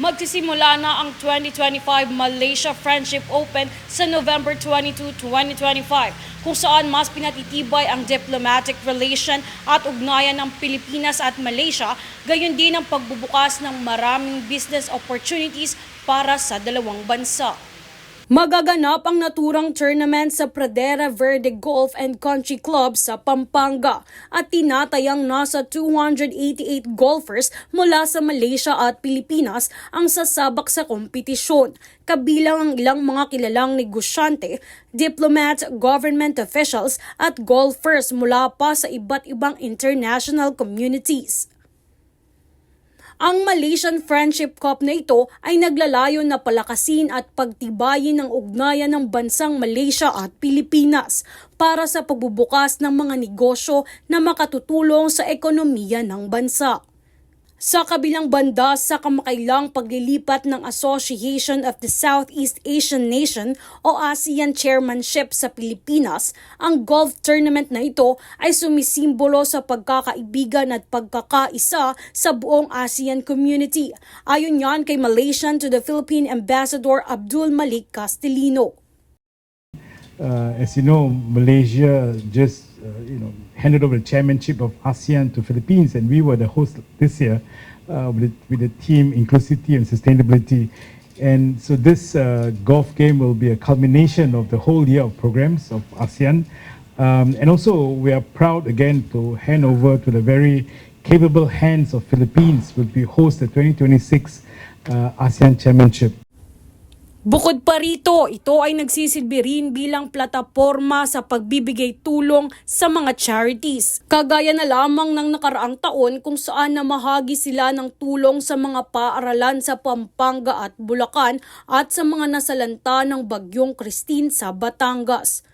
Magsisimula na ang 2025 Malaysia Friendship Open sa November 22, 2025 kung saan mas pinatitibay ang diplomatic relation at ugnayan ng Pilipinas at Malaysia, gayon din ang pagbubukas ng maraming business opportunities para sa dalawang bansa. Magaganap ang naturang tournament sa Pradera Verde Golf and Country Club sa Pampanga at tinatayang nasa 288 golfers mula sa Malaysia at Pilipinas ang sasabak sa kompetisyon, kabilang ang ilang mga kilalang negosyante, diplomat, government officials at golfers mula pa sa iba't ibang international communities. Ang Malaysian Friendship Cup na ito ay naglalayon na palakasin at pagtibayin ang ugnayan ng bansang Malaysia at Pilipinas para sa pagbubukas ng mga negosyo na makatutulong sa ekonomiya ng bansa. Sa kabilang banda, sa kamakailang paglilipat ng Association of the Southeast Asian Nation o ASEAN Chairmanship sa Pilipinas, ang golf tournament na ito ay sumisimbolo sa pagkakaibigan at pagkakaisa sa buong ASEAN community. Ayon yan kay Malaysian to the Philippine Ambassador Abdul Malik Castellino. As you know, Malaysia just handed over the chairmanship of ASEAN to Philippines, and we were the host this year with the theme Inclusivity and Sustainability. And so this golf game will be a culmination of the whole year of programs of ASEAN. And also we are proud again to hand over to the very capable hands of Philippines will be host the 2026 ASEAN Chairmanship. Bukod pa rito, ito ay nagsisilbi rin bilang plataporma sa pagbibigay tulong sa mga charities. Kagaya na lamang ng nakaraang taon kung saan namahagi sila ng tulong sa mga paaralan sa Pampanga at Bulacan at sa mga nasalanta ng Bagyong Christine sa Batangas.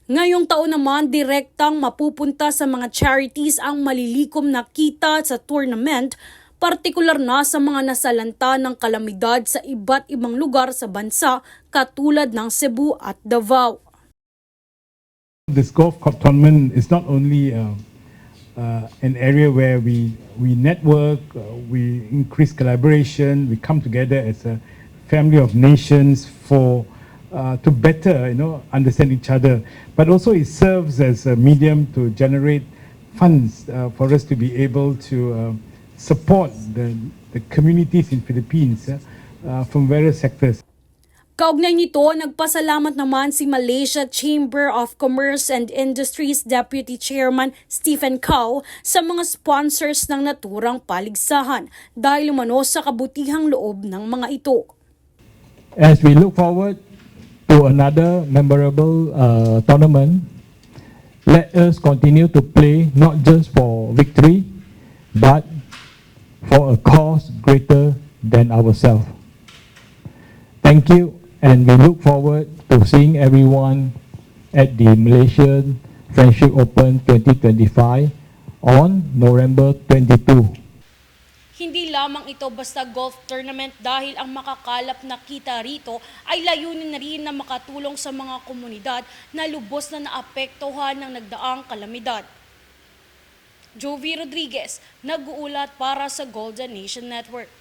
Ngayong taon naman, direktang mapupunta sa mga charities ang malilikom na kita sa tournament, partikular na sa mga nasalanta ng kalamidad sa iba't ibang lugar sa bansa katulad ng Cebu at Davao. This golf cup tournament is not only an area where we network, we increase collaboration, we come together as a family of nations to better understand each other, but also it serves as a medium to generate funds for us to be able to support the communities in Philippines from various sectors. Kaugnay nito, nagpasalamat naman si Malaysia Chamber of Commerce and Industries Deputy Chairman Stephen Cao sa mga sponsors ng naturang paligsahan dahil umano sa kabutihang loob ng mga ito. As we look forward to another memorable tournament, let us continue to play not just for victory, but for a cause greater than ourselves. Thank you, and we look forward to seeing everyone at the Malaysian Friendship Open 2025 on November 22. Hindi lamang ito basta golf tournament dahil ang makakalap na kita rito ay layunin na rin na makatulong sa mga komunidad na lubos na naapektuhan ng nagdaang kalamidad. Jovi Rodriguez, nag-uulat para sa Golden Nation Network.